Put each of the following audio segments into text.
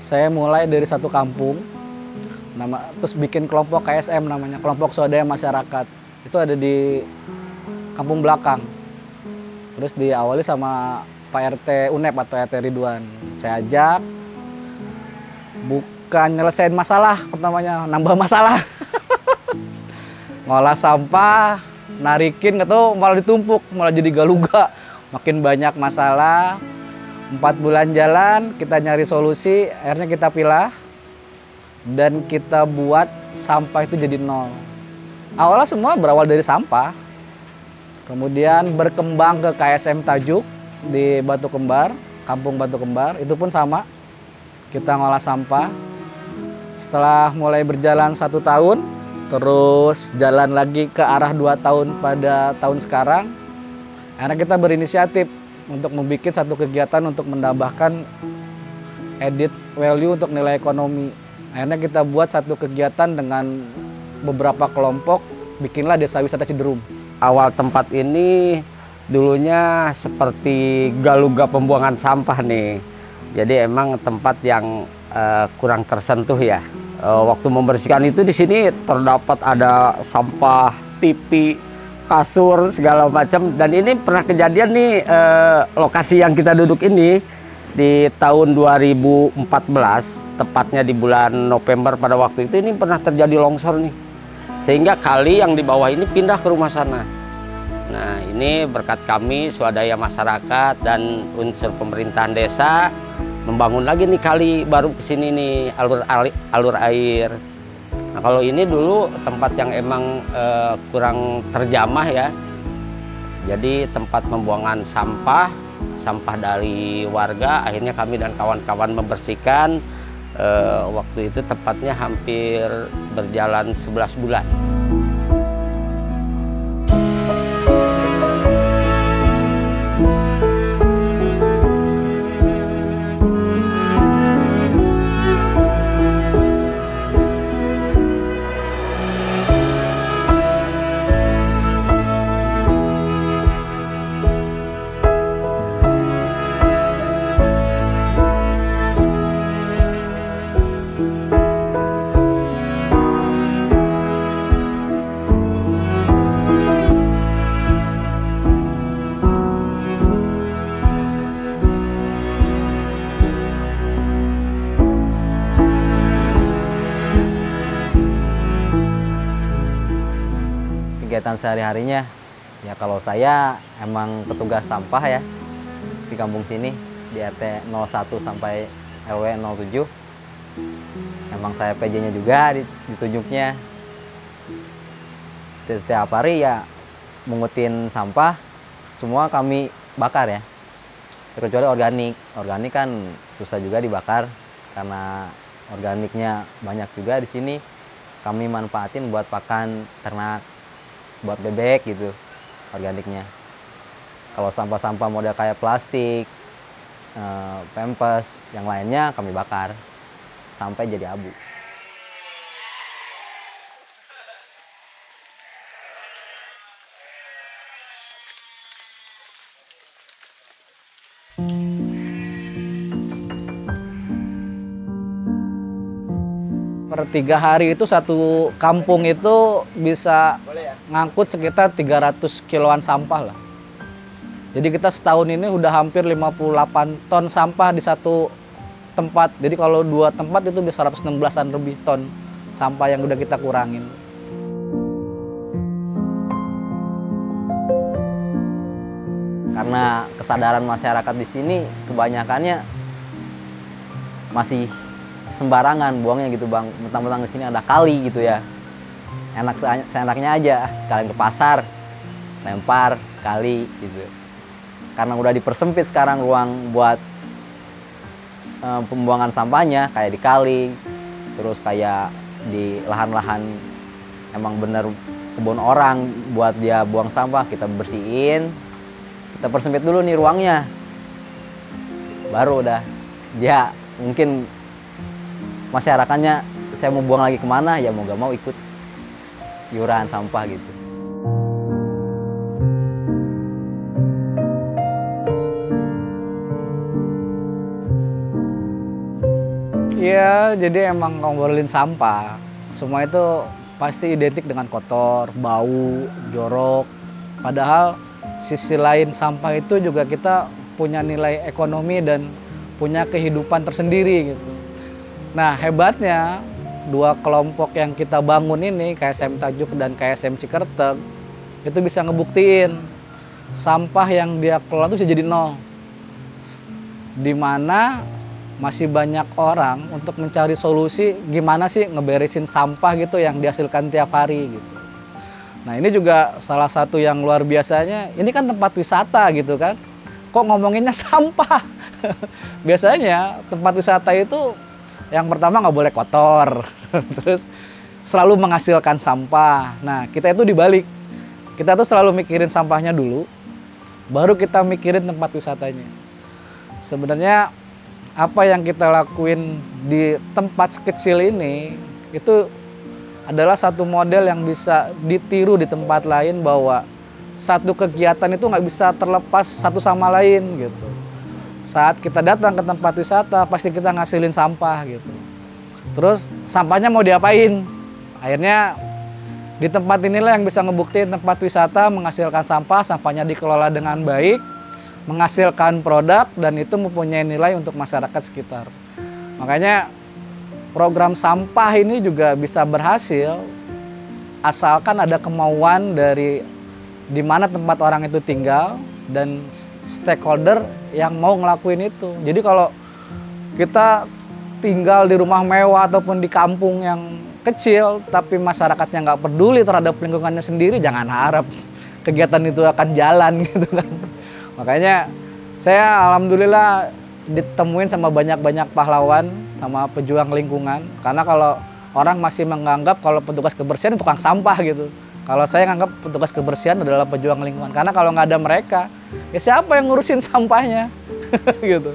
Saya mulai dari satu kampung, terus bikin kelompok KSM namanya, kelompok swadaya masyarakat. Itu ada di kampung belakang. Terus diawali sama Pak RT UNEP atau RT Ridwan. Saya ajak, bukan nyelesain masalah, pertamanya nambah masalah. Ngolah sampah, narikin nggak tahu malah ditumpuk, malah jadi galuga. Makin banyak masalah. 4 bulan jalan, kita nyari solusi, akhirnya kita pilah dan kita buat sampah itu jadi nol. Awalnya semua berawal dari sampah, kemudian berkembang ke KSM Tajuk di Batu Kembar, Kampung Batu Kembar, itu pun sama, kita ngolah sampah. Setelah mulai berjalan 1 tahun, terus jalan lagi ke arah 2 tahun pada tahun sekarang, akhirnya kita berinisiatif untuk membuat satu kegiatan untuk menambahkan added value untuk nilai ekonomi. Akhirnya kita buat satu kegiatan dengan beberapa kelompok, bikinlah Desa Wisata Ciderum. Awal tempat ini dulunya seperti galuga pembuangan sampah nih. Jadi emang tempat yang kurang tersentuh ya. Waktu membersihkan itu di sini terdapat ada sampah, pipi, kasur, segala macam. Dan ini pernah kejadian nih, lokasi yang kita duduk ini di tahun 2014, tepatnya di bulan November pada waktu itu, ini pernah terjadi longsor nih. Sehingga kali yang di bawah ini pindah ke rumah sana. Nah, ini berkat kami, swadaya masyarakat dan unsur pemerintahan desa, membangun lagi nih kali baru ke sini nih, alur air. Nah, kalau ini dulu tempat yang emang kurang terjamah ya. Jadi tempat pembuangan sampah dari warga, akhirnya kami dan kawan-kawan membersihkan. Waktu itu tepatnya hampir berjalan 11 bulan. Kegiatan sehari-harinya, ya kalau saya emang petugas sampah ya di kampung sini, di RT 01 sampai RW 07. Emang saya PJ-nya juga ditunjuknya. Setiap hari ya mungutin sampah, semua kami bakar ya. Terkecuali organik. Organik kan susah juga dibakar karena organiknya banyak juga di sini. Kami manfaatin buat pakan ternak, buat bebek gitu organiknya. Kalau sampah-sampah model kayak plastik, pampers, yang lainnya kami bakar sampai jadi abu. Per 3 hari itu satu kampung itu bisa ngangkut sekitar 300 kiloan sampah lah. Jadi kita setahun ini udah hampir 58 ton sampah di satu tempat. Jadi kalau 2 tempat itu bisa 116-an lebih ton sampah yang udah kita kurangin. Karena kesadaran masyarakat di sini kebanyakannya masih sembarangan buangnya gitu bang, mentang-mentang di sini ada kali gitu ya, seenaknya aja, sekalian ke pasar lempar kali gitu. Karena udah dipersempit sekarang ruang buat pembuangan sampahnya, kayak di kali, terus kayak di lahan-lahan emang bener kebun orang buat dia buang sampah, kita bersihin, kita persempit dulu nih ruangnya, baru udah dia mungkin masyarakatnya, saya mau buang lagi kemana, ya mau gak mau ikut iuran sampah gitu. Iya, jadi emang ngobrolin sampah, semua itu pasti identik dengan kotor, bau, jorok. Padahal sisi lain sampah itu juga kita punya nilai ekonomi dan punya kehidupan tersendiri gitu. Nah, hebatnya dua kelompok yang kita bangun ini, KSM Tajuk dan KSM Cikerteg, itu bisa ngebuktiin sampah yang dia kelola itu bisa jadi nol. Di mana masih banyak orang untuk mencari solusi gimana sih ngeberesin sampah gitu yang dihasilkan tiap hari gitu. Nah, ini juga salah satu yang luar biasanya, ini kan tempat wisata gitu kan. Kok ngomonginnya sampah? Biasanya tempat wisata itu yang pertama nggak boleh kotor, terus selalu menghasilkan sampah. Nah, kita itu dibalik. Kita tuh selalu mikirin sampahnya dulu, baru kita mikirin tempat wisatanya. Sebenarnya apa yang kita lakuin di tempat kecil ini itu adalah satu model yang bisa ditiru di tempat lain, bahwa satu kegiatan itu nggak bisa terlepas satu sama lain gitu. Saat kita datang ke tempat wisata pasti kita ngasilin sampah gitu. Terus sampahnya mau diapain? Akhirnya di tempat inilah yang bisa ngebuktiin tempat wisata menghasilkan sampah, sampahnya dikelola dengan baik, menghasilkan produk, dan itu mempunyai nilai untuk masyarakat sekitar. Makanya program sampah ini juga bisa berhasil asalkan ada kemauan dari di mana tempat orang itu tinggal dan stakeholder yang mau ngelakuin itu. Jadi kalau kita tinggal di rumah mewah ataupun di kampung yang kecil tapi masyarakatnya nggak peduli terhadap lingkungannya sendiri, jangan harap kegiatan itu akan jalan gitu kan. Makanya saya alhamdulillah ditemuin sama banyak-banyak pahlawan sama pejuang lingkungan. Karena kalau orang masih menganggap kalau petugas kebersihan itu tukang sampah gitu. Kalau saya nganggap petugas kebersihan adalah pejuang lingkungan. Karena kalau nggak ada mereka, ya siapa yang ngurusin sampahnya? Gitu.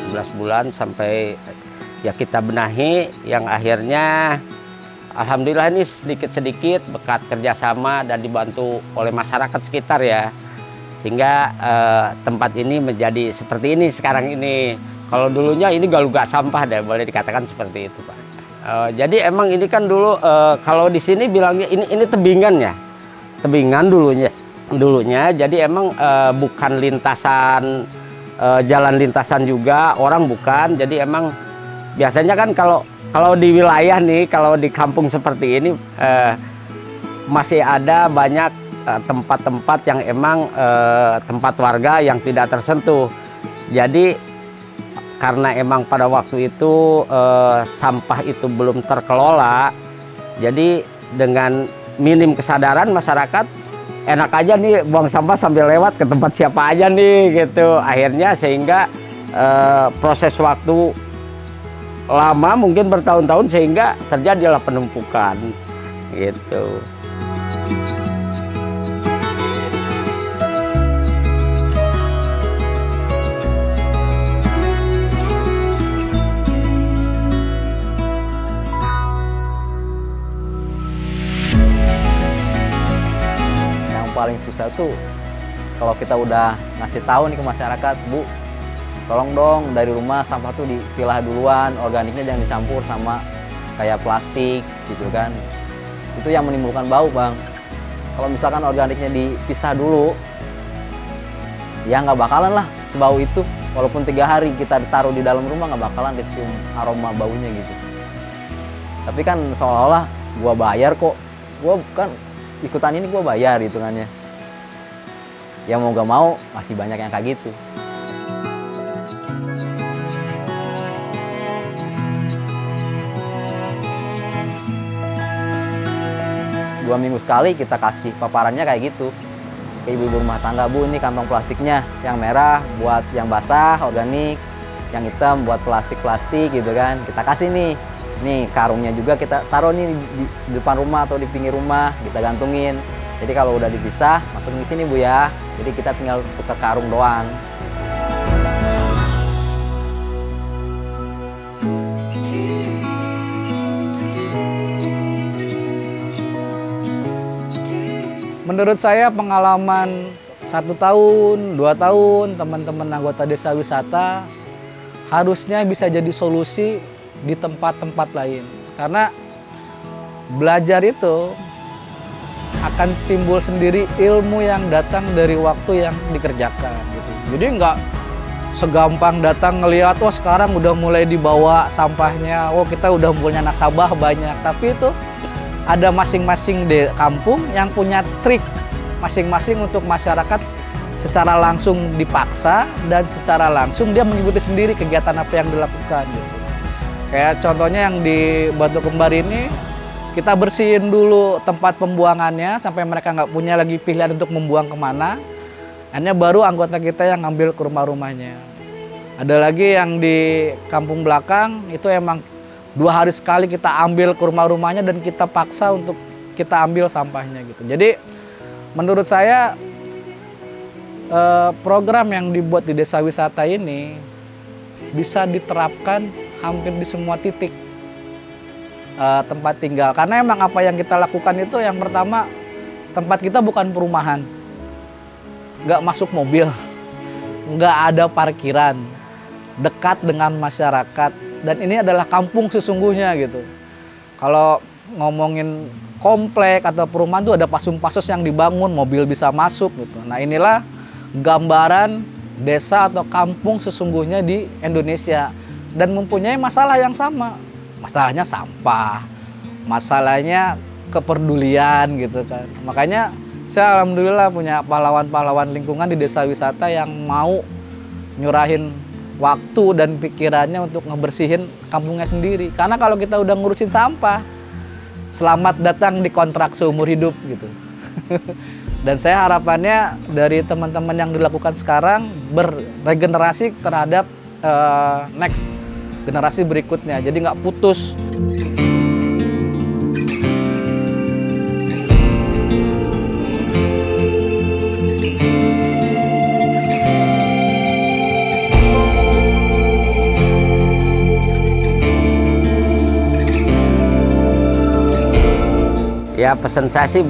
11 bulan sampai ya kita benahi, yang akhirnya alhamdulillah ini sedikit-sedikit berkat kerjasama dan dibantu oleh masyarakat sekitar ya, sehingga tempat ini menjadi seperti ini sekarang ini. Kalau dulunya ini galuga sampah deh, boleh dikatakan seperti itu Pak. Jadi emang ini kan dulu kalau di sini bilangnya ini tebingan ya, tebingan dulunya. Jadi emang bukan lintasan jalan lintasan juga, orang bukan. Jadi emang biasanya kan kalau di wilayah nih, kalau di kampung seperti ini masih ada banyak tempat-tempat yang emang tempat warga yang tidak tersentuh. Jadi karena emang pada waktu itu sampah itu belum terkelola, jadi dengan minim kesadaran masyarakat, enak aja nih buang sampah sambil lewat ke tempat siapa aja nih gitu. Akhirnya sehingga proses waktu lama mungkin bertahun-tahun sehingga terjadilah penumpukan gitu. Paling susah tuh kalau kita udah ngasih tahu nih ke masyarakat, Bu, tolong dong dari rumah sampah tuh dipilah duluan, organiknya jangan dicampur sama kayak plastik gitu kan. Itu yang menimbulkan bau, Bang. Kalau misalkan organiknya dipisah dulu, ya nggak bakalan lah sebau itu. Walaupun 3 hari kita taruh di dalam rumah nggak bakalan kecium aroma baunya gitu. Tapi kan seolah-olah gua bayar kok, gua kan ikutan ini gua bayar hitungannya. Ya mau gak mau masih banyak yang kayak gitu. 2 minggu sekali kita kasih paparannya kayak gitu ke ibu-ibu rumah tangga. Bu, ini kantong plastiknya, yang merah buat yang basah organik, yang hitam buat plastik gitu kan. Kita kasih nih karungnya juga kita taruh nih di depan rumah atau di pinggir rumah, kita gantungin. Jadi kalau udah dipisah masukin di sini Bu ya, jadi kita tinggal tukar karung doang. Menurut saya pengalaman 1 tahun, 2 tahun teman-teman anggota desa wisata harusnya bisa jadi solusi di tempat-tempat lain. Karena belajar itu akan timbul sendiri ilmu yang datang dari waktu yang dikerjakan gitu. Jadi nggak segampang datang ngelihat, wah sekarang udah mulai dibawa sampahnya, oh kita udah punya nasabah banyak. Tapi itu ada masing-masing di kampung yang punya trik masing-masing untuk masyarakat secara langsung dipaksa dan secara langsung dia mengikuti sendiri kegiatan apa yang dilakukan gitu. Kayak contohnya yang di Batu Kembar ini, kita bersihin dulu tempat pembuangannya sampai mereka nggak punya lagi pilihan untuk membuang kemana. Akhirnya baru anggota kita yang ngambil ke rumah-rumahnya. Ada lagi yang di kampung belakang itu emang 2 hari sekali kita ambil ke rumah-rumahnya dan kita paksa untuk kita ambil sampahnya gitu. Jadi menurut saya program yang dibuat di desa wisata ini bisa diterapkan hampir di semua titik tempat tinggal. Karena emang apa yang kita lakukan itu yang pertama, tempat kita bukan perumahan, nggak masuk mobil, nggak ada parkiran, dekat dengan masyarakat. Dan ini adalah kampung sesungguhnya gitu. Kalau ngomongin komplek atau perumahan itu ada pasun-pasus yang dibangun, mobil bisa masuk gitu. Nah inilah gambaran desa atau kampung sesungguhnya di Indonesia. Dan mempunyai masalah yang sama. Masalahnya sampah, masalahnya kepedulian gitu kan. Makanya saya alhamdulillah punya pahlawan-pahlawan lingkungan di desa wisata yang mau nyurahin waktu dan pikirannya untuk ngebersihin kampungnya sendiri. Karena kalau kita udah ngurusin sampah, selamat datang di kontrak seumur hidup gitu. Dan saya harapannya dari teman-teman yang dilakukan sekarang berregenerasi terhadap next generasi berikutnya. Jadi nggak putus. Ya pesan saya sih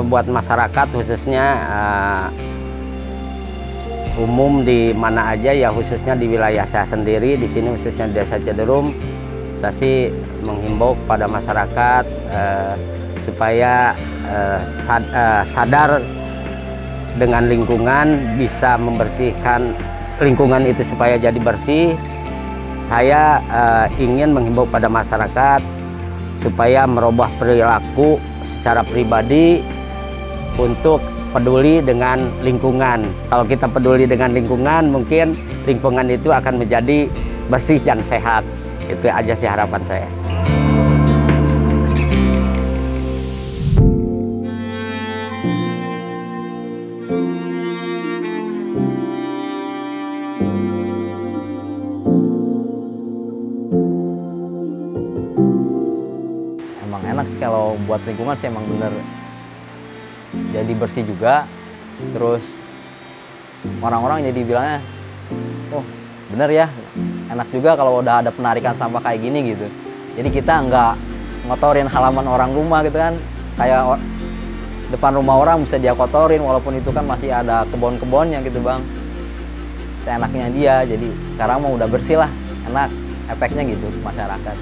buat masyarakat khususnya umum di mana aja ya, khususnya di wilayah saya sendiri di sini khususnya di Desa Cederum, saya sih menghimbau kepada masyarakat supaya sadar dengan lingkungan, bisa membersihkan lingkungan itu supaya jadi bersih. Saya ingin menghimbau pada masyarakat supaya merubah perilaku secara pribadi untuk peduli dengan lingkungan. Kalau kita peduli dengan lingkungan, mungkin lingkungan itu akan menjadi bersih dan sehat. Itu aja sih harapan saya. Emang enak sih kalau buat lingkungan sih, emang bener jadi bersih juga. Terus orang-orang jadi bilangnya, oh bener ya, enak juga kalau udah ada penarikan sampah kayak gini gitu. Jadi kita nggak ngotorin halaman orang rumah gitu kan, kayak depan rumah orang bisa dia kotorin walaupun itu kan masih ada kebun-kebunnya gitu bang. Seenaknya dia, jadi sekarang mau udah bersih lah, enak efeknya gitu ke masyarakat.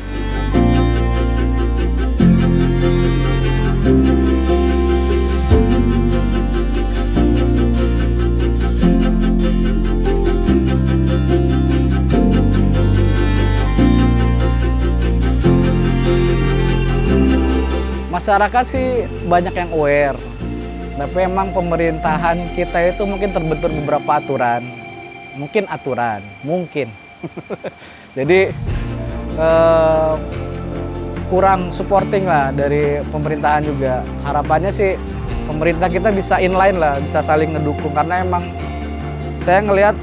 masyarakat sih banyak yang aware, tapi emang pemerintahan kita itu mungkin terbentur beberapa aturan, mungkin. Jadi kurang supporting lah dari pemerintahan juga. Harapannya sih pemerintah kita bisa inline lah, bisa saling ngedukung, karena emang saya ngelihat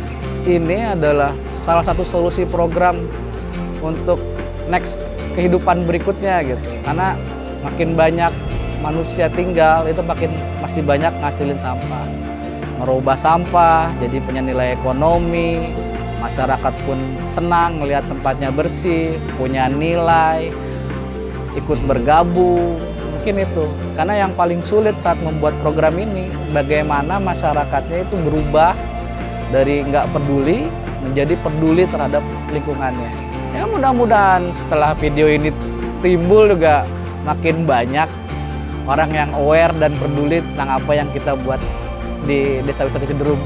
ini adalah salah satu solusi program untuk next kehidupan berikutnya gitu. Karena makin banyak manusia tinggal itu masih banyak ngasilin sampah. Merubah sampah jadi punya nilai ekonomi, masyarakat pun senang melihat tempatnya bersih, punya nilai, ikut bergabung, mungkin itu. Karena yang paling sulit saat membuat program ini, bagaimana masyarakatnya itu berubah dari nggak peduli menjadi peduli terhadap lingkungannya. Ya mudah-mudahan setelah video ini timbul juga makin banyak orang yang aware dan peduli tentang apa yang kita buat di Desa Wisata Cidering.